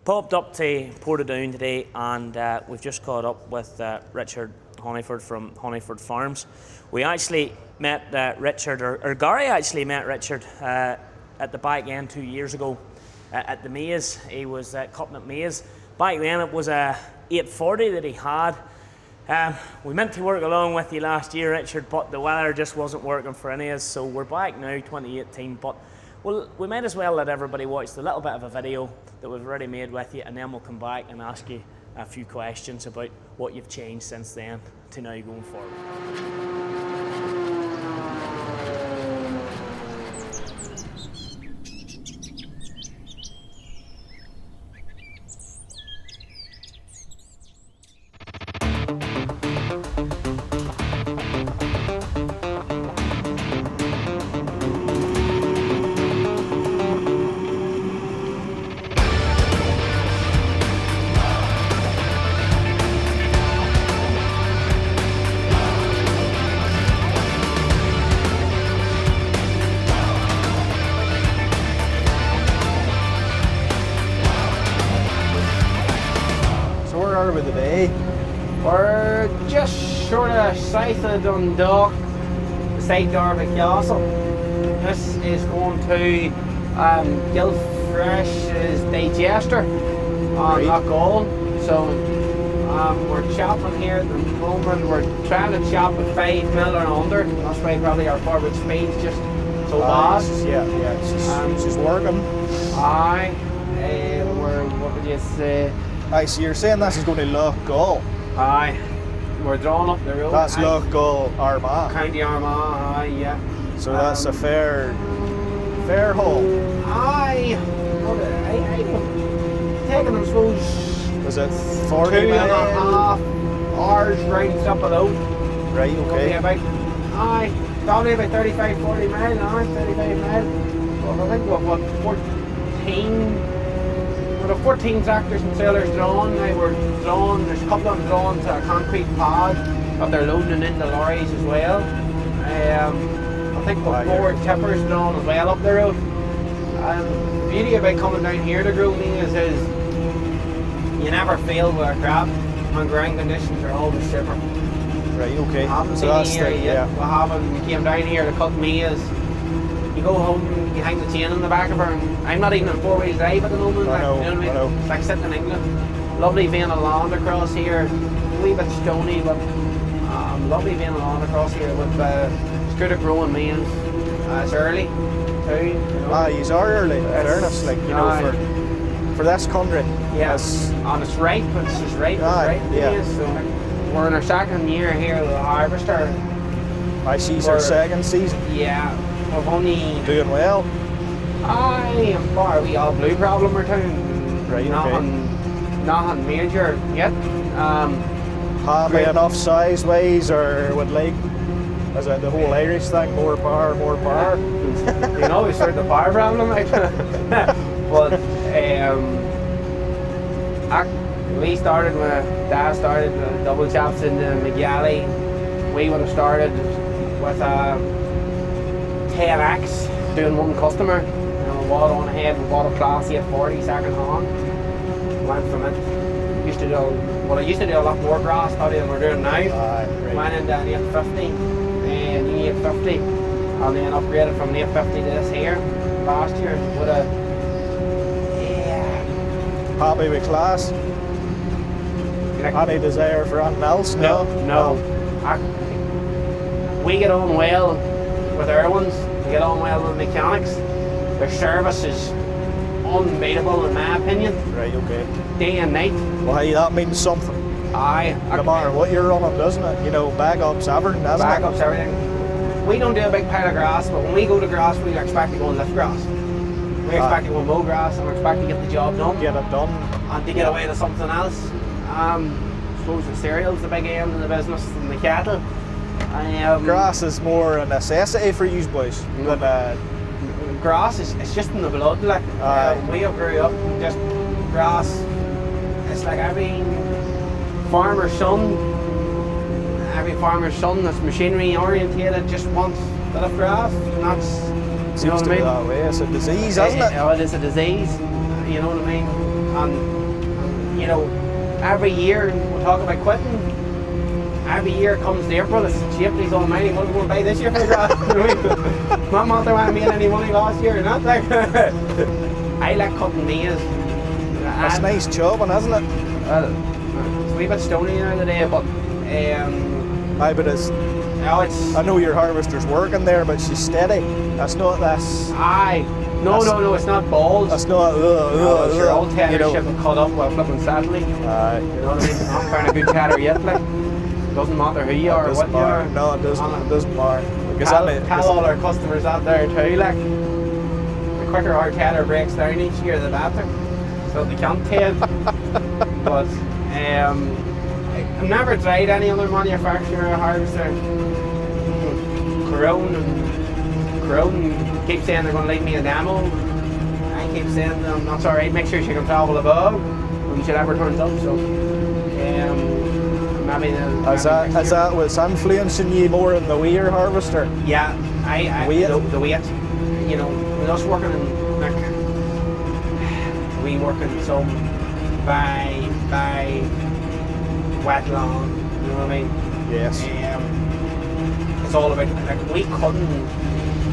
Popped up to Portadown today, and we've just caught up with Richard Hunniford from Hunniford Farms. We actually met Richard, or Gary actually met Richard at the back end 2 years ago at the maize. He was cutting up maize. Back then it was a 840 that he had. We meant to work along with you last year, Richard, but the weather just wasn't working for any of us, so we're back now, 2018. But we might as well let everybody watch the little bit of a video that we've already made with you, and then we'll come back and ask you a few questions about what you've changed since then to now going forward. Today we're just short of south of Dundalk, the side door of the castle. This is going to Gilfresh's digester on Lochgold. So we're chopping here at the moment. We're trying to chop at 5 mil or under. That's why probably our forward speed's just so bad. It's just working. Aye, what would you say? Aye, so you're saying this is going to Lochgold? Aye, we're drawing up the road. That's Lochgold, Armagh. County Armagh, aye, yeah. So that's a fair haul. Aye, taking them, suppose, was it 40 2.5 hours round up a load. Right, okay. Probably about 35, 40 mile, aye, 35 mile. Well, I think we've got 14 tractors and trailers drawn. Now we're drawn, there's a couple of them drawn to a concrete pad, but they're loading into lorries as well. I think we've 4 tippers drawn as well up the road. The beauty about coming down here to Grosmeen is you never fail with a crop, and ground conditions are always super. Right, okay. We haven't so seen here yet. We came down here to cut maize. You go home, you hang the chain on the back of her, and I'm not even on 4 wheel drive at the moment. I know. It's like sitting in England. Lovely vein of land across here, a wee bit stony, but lovely vein of land across here with it's good at growing maize. It's early too. You know. These are early, in fairness, like, you know, for this country. Yes, and it's ripe, it's ripe, maize, so we're in our 2nd year here with the harvester. I see our 2nd season. Yeah. We've only doing well. I am bar we all blue problem or two. Right, nothing major yet. Happy enough size wise, or would like, is it the whole Irish thing, more power? You know, we started the power problem, like. But we started when Dad started the double chops in the McGalley. We would have started with 10x doing one customer. You know, water on ahead, we bought a class 840 second hand. Went from it. I used to do a lot more grass probably than we're doing now. Went into an 850 and 850, and then upgraded from an 850 to this here last year with a Happy with class? Any desire for anything else? No. We get on well with our ones, we get on well with mechanics. Their service is unbeatable in my opinion. Right, okay. Day and night. Well, hey, that means something. Aye. No matter what you're running, doesn't it? You know, backups, everything, doesn't it? Backups, everything. We don't do a big pile of grass, but when we go to grass, we expect to go and lift grass. We expect to go and mow grass, and we expect to get the job done. Get it done. And to get away to something else. I suppose the cereal's the big end in the business and the cattle. Grass is more a necessity for you boys than grass it's just in the blood. Like we grew up just grass. It's like every farmer's son that's machinery orientated just wants a bit of grass, and that's seems to be that way. It's a disease, isn't it? It is a disease. You know what I mean? And you know, every year we talk about quitting. Every year comes April, it's Chipley's almighty, what are we going to buy this year for the grass? My mother wasn't making any money last year, not like. I like cutting maize. That's nice chopping, isn't it? Well, it's a wee bit stony now today, but Aye, but it's. no, it's. I know your harvester's working there, but she's steady. That's not. That's. Aye. No, it's not balls. That's not. No, it's your old you tenor know. ship and cut up while flipping satellite. Aye. You know what I mean? I'm not found a good catter yet, like. Doesn't matter who you are or what you are. No, it doesn't. It doesn't matter. Because Tell all our customers out there too, like, the quicker our catter breaks down each year, the better. So they can't tell. But I've never tried any other manufacturer or harvester. Crown keep saying they're going to leave me a demo. I keep saying to them, that's alright, make sure she can travel above when she ever turns up. So maybe is that what's influencing you more in the weir harvester? Yeah, the weight. You know, with us working in like, we work in some by wetland, you know what I mean? Yes. It's all about, like, we couldn't.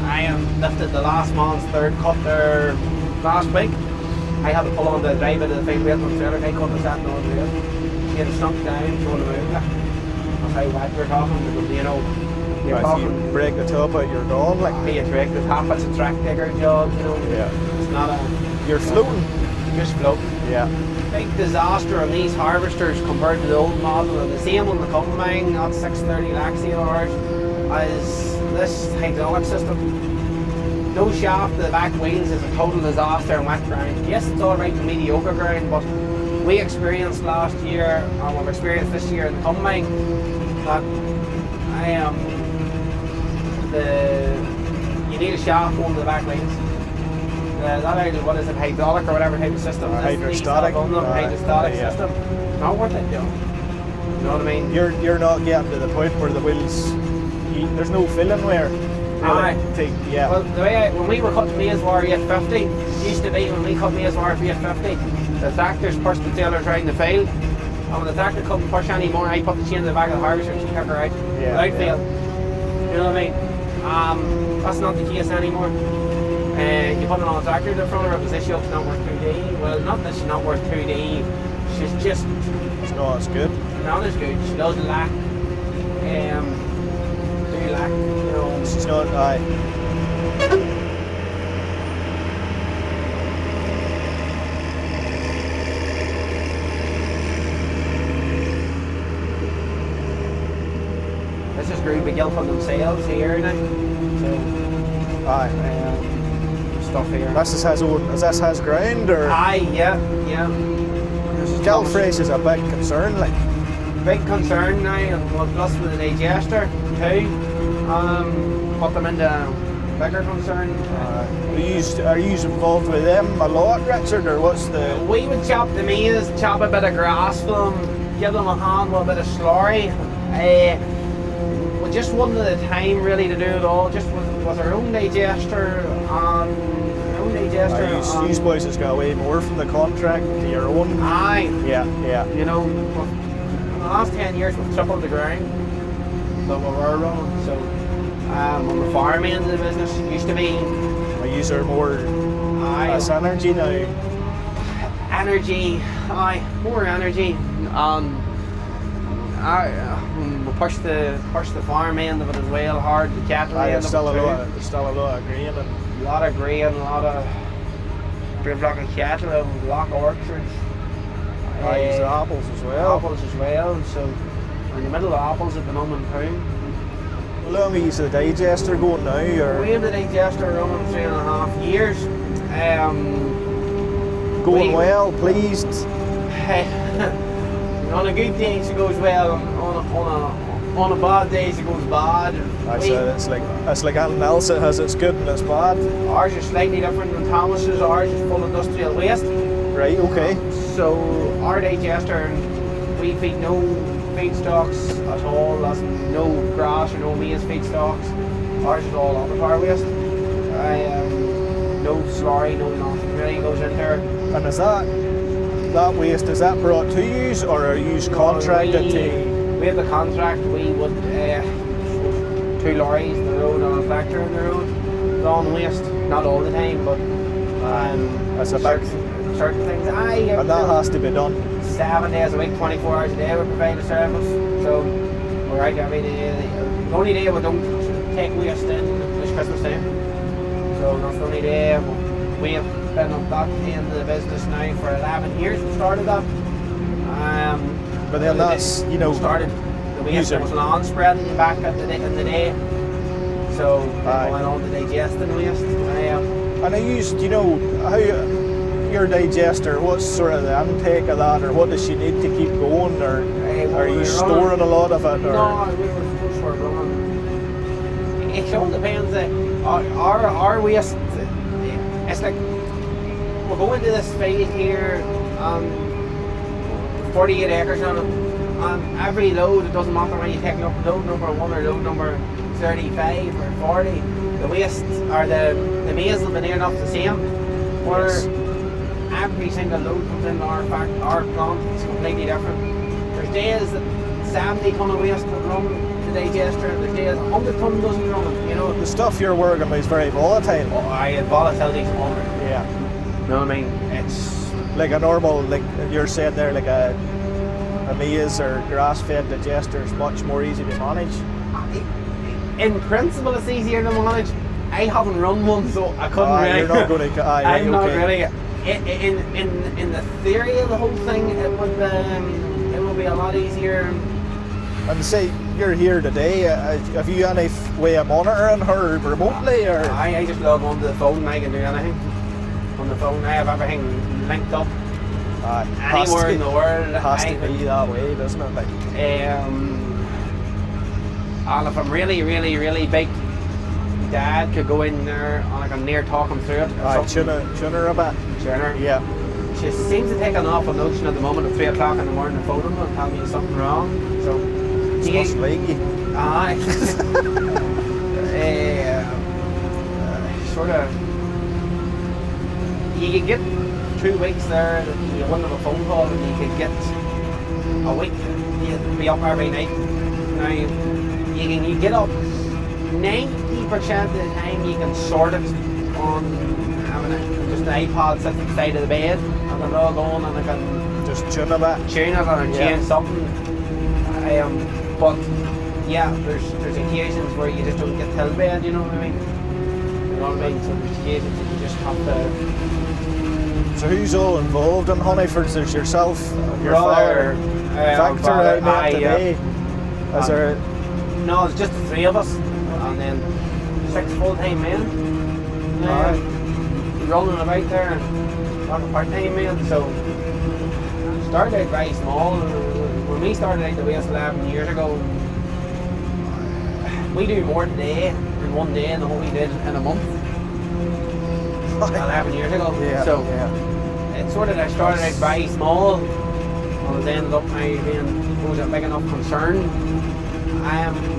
I lifted the last man's third cut there last week. I had to pull on the drive into the field weight from trailer. They couldn't have sat on the wheel. He had sunk down, throwing him out. That's how wet we're talking, because, you know, you're talking. If you break the top out, you're gone. Like, you break the top, it's a track digger job, you know. Yeah. It's not a. You're floating. Just floating. Yeah. Big disaster on these harvesters compared to the old model, and the same on the combine, not 630 Laxial hours, as this hydraulic system. No shaft to the back wheels is a total disaster in wet ground. Yes, it's alright in mediocre ground, but we experienced last year, and we've experienced this year in the combine, that you need a shaft going to the back wheels. What is it, hydraulic or whatever type of system? Hydrostatic. Hydrostatic yeah. system. Not worth it, Joe. You know what I mean? You're not getting to the point where the wheels. There's no filling wear. Aye. Yeah. Well, the way when we were cutting maize wire 850, used to be when we cut maize wire for 850, the tractors pushed the trailers around the field, and when the tractor couldn't push anymore, I put the chain in the back of the harvester and she took her out without fail. You know what I mean? That's not the case anymore. You put it on a tractor in front of her because this yoke's not worth 2D. Well, not that she's not worth 2D, she's just. It's not as good. Not as good. She does lack. Lack, you know. She's not. This is Groovy Gilpin themselves here now. So, stuff here. This has ground or? Aye, yeah. Gilfresh is a big concern, like. Big concern now, and plus with the digester too. Put them into bigger concern. Are you involved with them a lot, Richard, or what's the? We would chop the maize, chop a bit of grass for them, give them a hand with a bit of slurry. We just wasn't the time really to do it all. Just with our own digester These boys has got away more from the contract to your own. Aye. Yeah. You know, in the last 10 years we've tripled the ground that we were running. So on the farm end of the business, it used to be. I use her more. Less energy now. More energy. We push the farm end of it as well hard. The cattle end There's still of it there's still a lot of grain and a lot of grain, a lot of block of cattle, a lot of orchards. I use the apples as well. So we're in the middle of apples at the moment too. How long is the digester going now? Or? We have the digester running 3.5 years. Going well, pleased. On a good day it goes well. On a bad days it goes bad. It's like anything else. It has its good and its bad. Ours is slightly different than Thomas's. Ours is full industrial waste. Right. Okay. So our digester, we feed no feedstocks at all. That's no grass or no maize feedstocks. Ours is all abattoir waste. No slurry, no nothing really goes in there. And is that that waste, is that brought to you, or are you contracted to? We have the contract. We would 2 lorries on the road and a tractor on the road, throwing waste. Not all the time, but That's a certain things. And that has to be done. 7 days a week, 24 hours a day, we provide a service. So we're out every day. The only day we don't take waste in is Christmas time. So that's the only day. We have been up that end of the business now for 11 years. We started that. But then that's, you know, started the waste was lawn spreading back in the day. So we went on to digesting waste. And I used, you know, how your digester, what's sort of the intake of that, or what does she need to keep going, or are you storing a lot of it? Or? No, we were running. It all depends. Our waste, it's like we'll go into this field here, 48 acres on it, and every load, it doesn't matter when you take up load number 1 or load number 35 or 40, the waste or the maize will be near enough the same. Where every single load comes in our plant, it's completely different. There's days that 70 ton of waste will run the digester, and there's days 100 ton doesn't run it, you know. The stuff you're working with is very volatile. Volatility is under. Yeah. You know what I mean? It's like a normal, like you're saying there, like a maize or grass-fed digester is much more easy to manage. In principle, it's easier to manage. I haven't run one, so I couldn't really. You're not going to. I'm not really. In the theory of the whole thing, it would be a lot easier. And say you're here today. Have you any way of monitoring her remotely, or? I just log onto the phone and I can do anything on the phone. I have everything linked up. Anywhere in the world. It has to be that way, doesn't it? Like, and if I'm really, really, really big, Dad could go in there and I can near talk him through it. Tune her a bit. Tune her? Yeah. She seems to take an awful notion at the moment at 3 o'clock in the morning to phone him and tell me there's something wrong. So she must like you. Aye. Sort of. You could get 2 weeks there that you wouldn't have a phone call, and you could get a week. You'd be up every night. Now you get up 90% of the time. You can sort it on having just an iPod sitting at the side of the bed, and they're all going, and I can just tune it and change something. But yeah, there's occasions where you just don't get till bed. You know what I mean? You know what I mean? So there's occasions that you just have to. So who's all involved in Hunniford? There's yourself, your father, Victor out there today. Is there? No, it's just the 3 of us, and then 6 full-time men. Rolling about there, and not a part-time men. So started out very small. When we started out the waste 11 years ago, we do more today in one day than what we did in a month. 11 years ago. It sort of started out very small, and it ended up now being a big enough concern.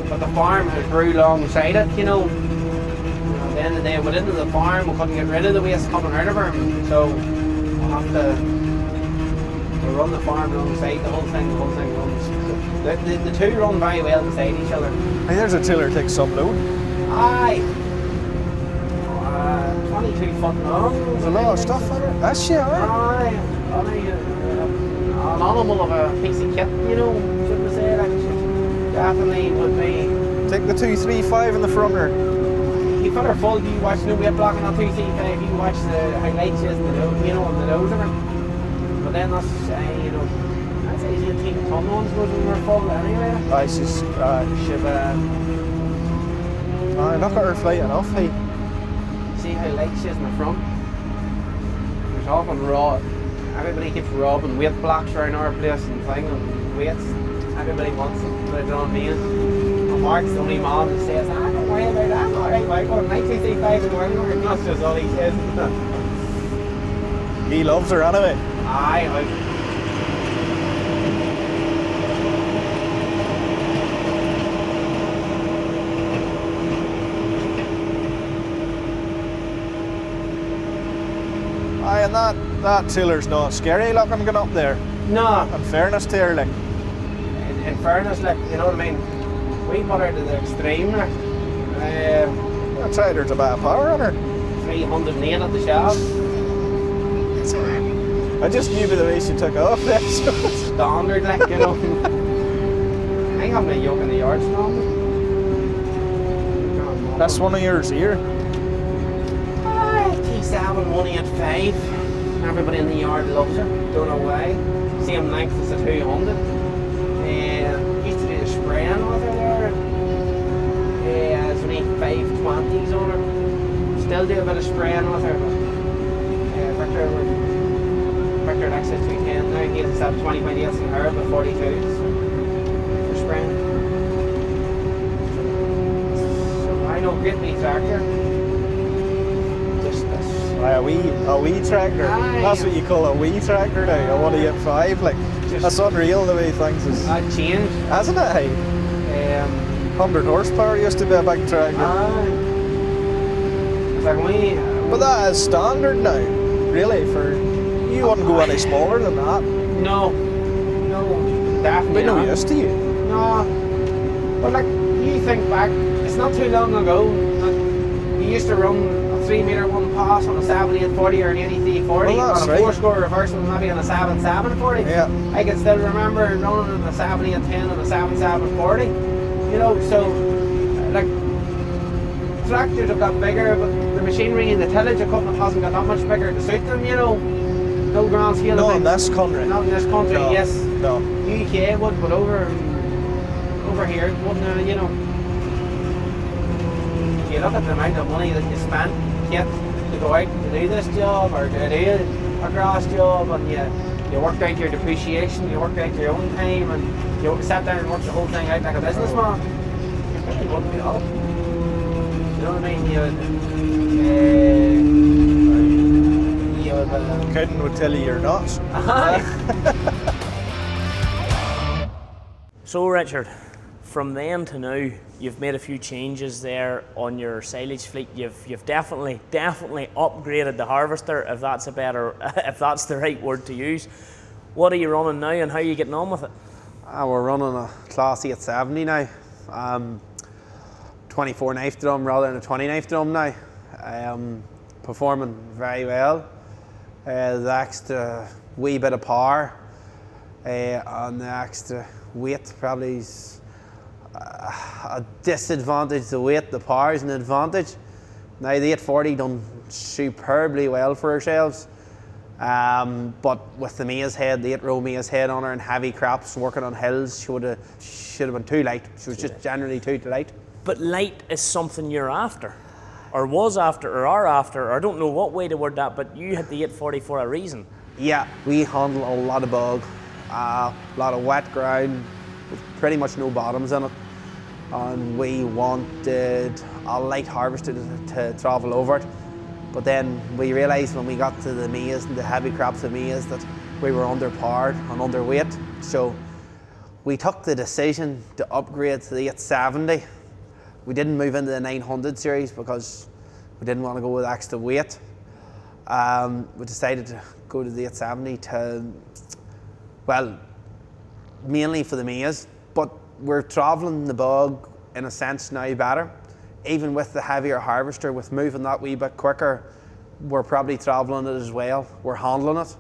But the farm has grew alongside it, you know. At the end of the day, within the farm, we couldn't get rid of the waste coming out of her, so we'll have to run the farm alongside the whole thing. The whole thing runs. The 2 run very well beside each other. Hey, there's a tiller takes some load. Aye. 22 foot long. There's a lot of stuff in it. That's shit, Aye. An animal of a piece of kit, you know, should we say, like, definitely would be. Take the 235 in the front there. You put her full, you watch the weight blocking on 235, you watch the highlights, you know, on the nose of her. But then that's, you know, that's 18 ton ones when we're full anyway. Aye, she's, look at her flying off, hey. See how light she is in the front? There's often everybody keeps robbing weight blocks around our place and thing, and weights. Everybody wants them, but it's on me. And Mark's the only man that says, don't worry about that, alright, Mike, got a 1935 in the morning, and that's just all he says. He loves her anyway. Aye, Aye, and that trailer's not scary looking going up there. No, In fairness to her, like. in fairness, like, you know what I mean? We put her to the extreme, like. That tractor's a bit of power on her. 308 at the shaft. I just knew by the way she took off there. Standard, like, you know. I have my yoke in the yard now. That's one of yours here. T7 185. Everybody in the yard loves her. Don't know why. Same length as the 200. Used to do the spraying with her there. There's only 520s on her. Still do a bit of spraying with her. Victor Access 210 now. He has 20/28s in her, but 42s for spraying. So I know great big tractor. Just this. A wee tractor. Aye. That's what you call a wee tractor now. I want to get 5. Like, that's unreal the way things is. That changed. Hasn't it? Hey? 100 horsepower used to be a big tractor. It's like we. But that is standard now. Really, for you wouldn't go any smaller than that. No, definitely We're no not. used to you. No, but like you think back, it's not too long ago that you used to run a 3 metre one pass on a 7840 or an 8340 Well, that's on a right. 4-score reversal, maybe on a 7740. Yeah. I can still remember running on a 7810 and a 7740. You know, so like tractors have got bigger, but the machinery and the tillage equipment hasn't got that much bigger to suit them. You know, no grand scale. Not of in things. this country. Not in this country, No. yes. No. UK would, but over here, it wouldn't, you know. You look at the amount of money that you spend yet to go out to do this job or to do a grass job, and you work out your depreciation, you work out your own time, and you sit down and work the whole thing out like a businessman. It wouldn't be all. You know what I mean? You would. Couldn't would tell you you're nuts. So Richard, from then to now, you've made a few changes there on your silage fleet. You've definitely upgraded the harvester, if that's if that's the right word to use. What are you running now, and how are you getting on with it? We're running a Class 870 now. 24 knife drum rather than a 20 knife drum now. Performing very well. The extra wee bit of power and the extra weight probably is a disadvantage. The weight, the power is an advantage. Now the 840 done superbly well for ourselves, but with the maize head, the 8-row maize head on her and heavy crops working on hills, she should have been too light. She was just generally too light. But light is something you're after, or was after, or are after, or I don't know what way to word that, but you had the 840 for a reason. Yeah, we handle a lot of bog, a lot of wet ground, with pretty much no bottoms in it. And we wanted a light harvester to travel over it. But then we realised when we got to the maize and the heavy crops of maize that we were underpowered and underweight. So we took the decision to upgrade to the 870. We didn't move into the 900 series because we didn't want to go with extra weight. We decided to go to the 870 mainly for the maize, but we're travelling the bog in a sense now better. Even with the heavier harvester, with moving that wee bit quicker, we're probably travelling it as well. We're handling it.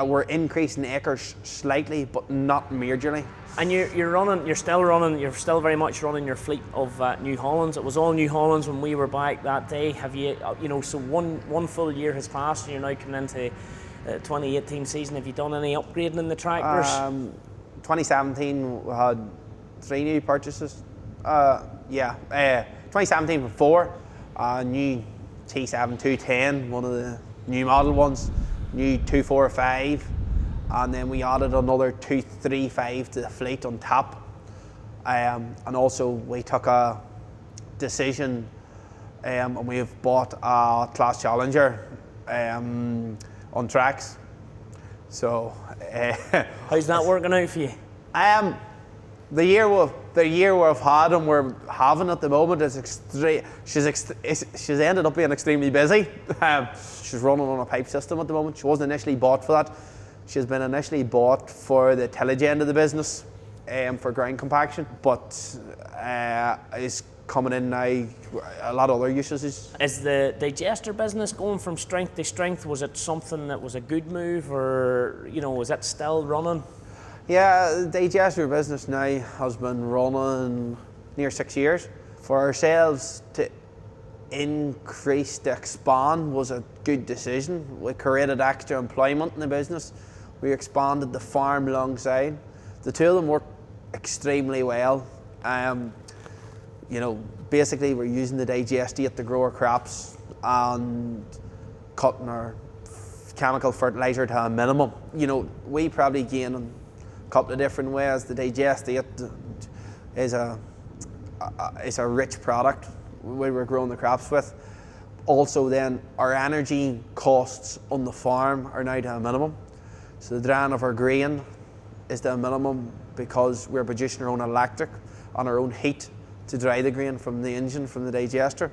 We're increasing acres slightly, but not majorly. And you're still very much running your fleet of New Hollands. It was all New Hollands when we were back that day. Have you, so one full year has passed and you're now coming into 2018 season. Have you done any upgrading in the tractors? 2017 we had 3 new purchases. 2017 for 4. New T7 210, one of the new model ones. New 245. And then we added another 235 to the fleet on top. And also we took a decision and we've bought a Class Challenger on tracks. So How's that working out for you? the the year we've had and we're having at the moment is extreme. She's ended up being extremely busy. She's running on a pipe system at the moment. She wasn't initially bought for that. She's been initially bought for the tillage end of the business, for ground compaction, but is coming in now a lot of other uses. Is the digester business going from strength to strength? Was it something that was a good move, or was it still running? Yeah, the digester business now has been running near 6 years. For ourselves to increase, to expand was a good decision. We created extra employment in the business. We expanded the farm alongside. The two of them work extremely well. Basically we're using the digestate to grow our crops and cutting our chemical fertiliser to a minimum. We probably gain in a couple of different ways. The digestate is a rich product we were growing the crops with. Also then our energy costs on the farm are now to a minimum. So the drying of our grain is to a minimum because we're producing our own electric and our own heat to dry the grain from the engine, from the digester.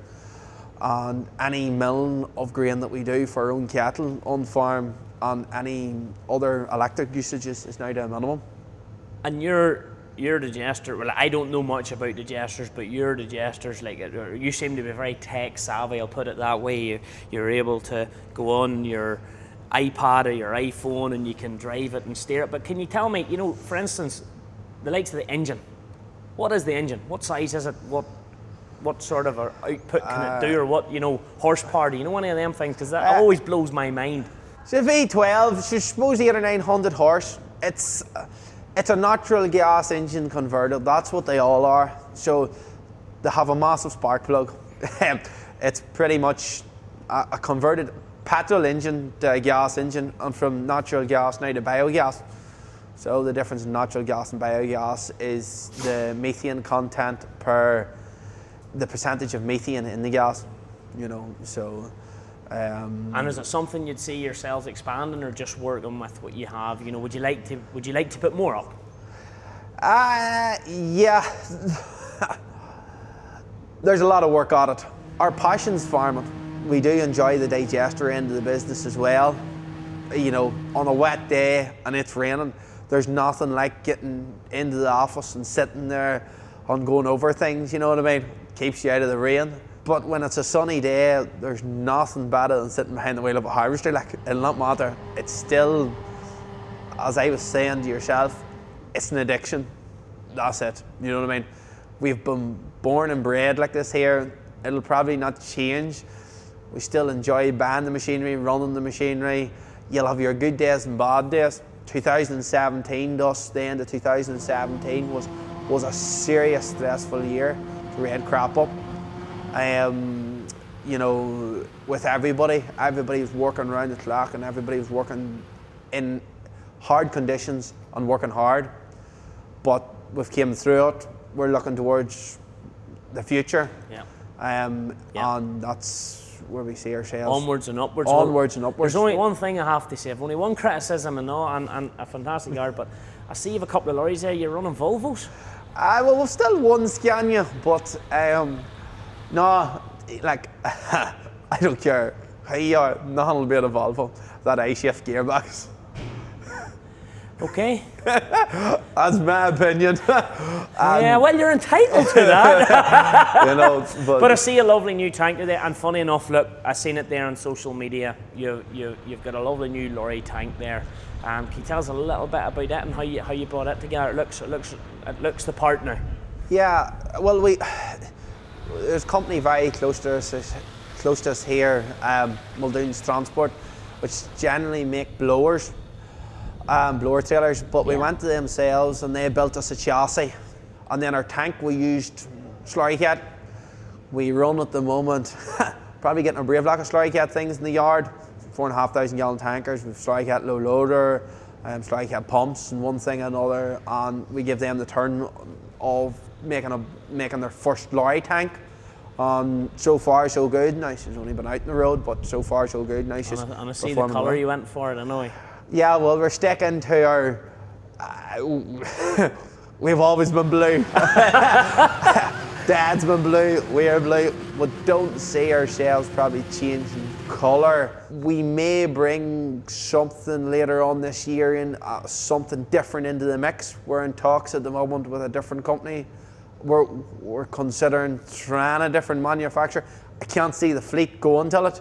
And any milling of grain that we do for our own cattle on farm and any other electric usages is now to a minimum. And your digester, well, I don't know much about digesters, but your digesters, you seem to be very tech savvy, I'll put it that way. You're able to go on your iPad or your iPhone and you can drive it and steer it. But can you tell me, for instance, the likes of the engine, what is the engine? What size is it? What sort of output can it do, or what horsepower? Do you know any of them things? Because that always blows my mind. So V12, she's supposed 800 or 900 horse. It's a natural gas engine converted. That's what they all are. So they have a massive spark plug. It's pretty much a converted petrol engine to a gas engine, and from natural gas now to biogas. So the difference in natural gas and biogas is the methane content per the percentage of methane in the gas, so. And is it something you'd see yourselves expanding, or just working with what you have? Would you like to put more up? Yeah. There's a lot of work at it. Our passion's farming. We do enjoy the digester end of the business as well. On a wet day and it's raining, there's nothing like getting into the office and sitting there and going over things, you know what I mean? Keeps you out of the rain. But when it's a sunny day, there's nothing better than sitting behind the wheel of a harvester. It'll not matter. It's still, as I was saying to yourself, it's an addiction. That's it, you know what I mean? We've been born and bred like this here. It'll probably not change. We still enjoy buying the machinery, running the machinery. You'll have your good days and bad days. 2017, thus the end of 2017 was a serious stressful year to red crop up. With everybody was working around the clock and everybody was working in hard conditions and working hard. But we've came through it. We're looking towards the future. Yeah. And that's where we see ourselves. Onwards and upwards. Onwards and upwards. There's only one thing I have to say. I've only one criticism and a fantastic yard, but I see you have a couple of lorries there. You're running Volvos? Well, we've still one Scania, but no, I don't care how you are. Nothing will be at a Volvo. That I-shift gearbox. Okay. That's my opinion. Yeah, well, you're entitled to that. But I see a lovely new tanker there, and funny enough, look, I seen it there on social media. You've got a lovely new lorry tank there. Can you tell us a little bit about it and how you brought it together? It looks the part now. Yeah, well, there's a company very close to us here, Muldoon's Transport, which generally make blowers. Blower trailers, but we went to themselves and they built us a chassis, and then our tank we used slurry cat. We run at the moment, probably getting a brave lack of slurry cat things in the yard, 4,500 gallon tankers with slurry cat low loader, slurry cat pumps and one thing and another, and we give them the turn of making their first lorry tank. So far so good. Now she's only been out in the road, but so far so good. Now she's and I see the colour you went for it, I know. Yeah, well, we're sticking to our We've always been blue. Dad's been blue, we're blue. We don't see ourselves probably changing colour. We may bring something later on this year in, something different into the mix. We're in talks at the moment with a different company. We're considering trying a different manufacturer. I can't see the fleet going till it,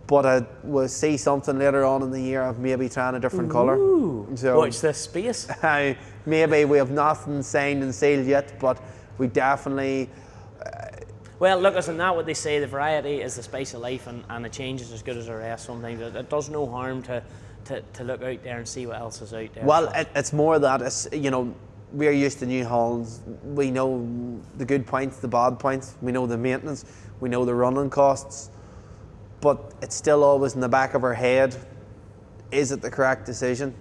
but I will see something later on in the year of maybe trying a different colour. So, watch this space. Maybe we have nothing signed and sealed yet, but we definitely. Well, look, isn't that what they say? The variety is the spice of life, and a change is as good as a rest. Sometimes it does no harm to look out there and see what else is out there. Well, it's more that it's, you know, we're used to New Hollands. We know the good points, the bad points. We know the maintenance. We know the running costs. But it's still always in the back of our head. Is it the correct decision?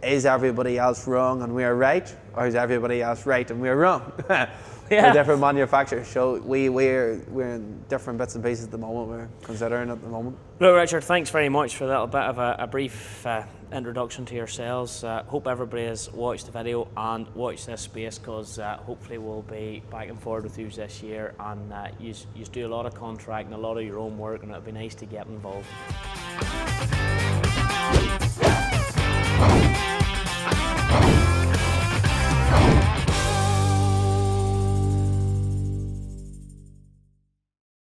Is everybody else wrong and we're right? Or is everybody else right and we're wrong? Yeah. We're different manufacturers, so we're in different bits and pieces at the moment. We're considering at the moment. Look, Richard, thanks very much for that little bit of a brief introduction to yourselves. Hope everybody has watched the video and watched this space, because hopefully we'll be back and forward with you this year, and you do a lot of contracting, a lot of your own work, and it'll be nice to get involved.